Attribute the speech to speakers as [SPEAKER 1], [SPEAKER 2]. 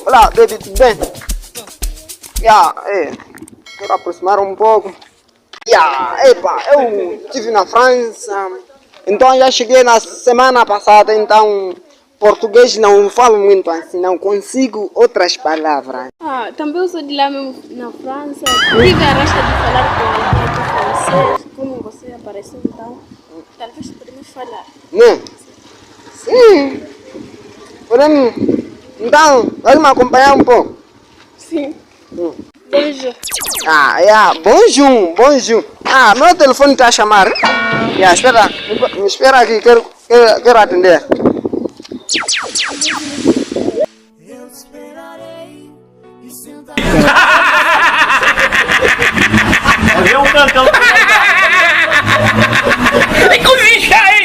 [SPEAKER 1] Olá, baby, tudo bem? Quero aproximar um pouco. Eu estive na França, então já cheguei na semana passada, então português não falo muito assim, não consigo outras palavras.
[SPEAKER 2] Também sou de lá mesmo na França. Tive a rasca de falar com alguém francês, como você apareceu, então talvez podemos falar.
[SPEAKER 1] Né? Sim. Podemos. Então, vai me acompanhar um pouco.
[SPEAKER 2] Sim. Bonjour.
[SPEAKER 1] Bonjour. Meu telefone está a chamar. Espera, me espera aqui, quero atender.
[SPEAKER 3] É um cantão. Tem que lixar aí!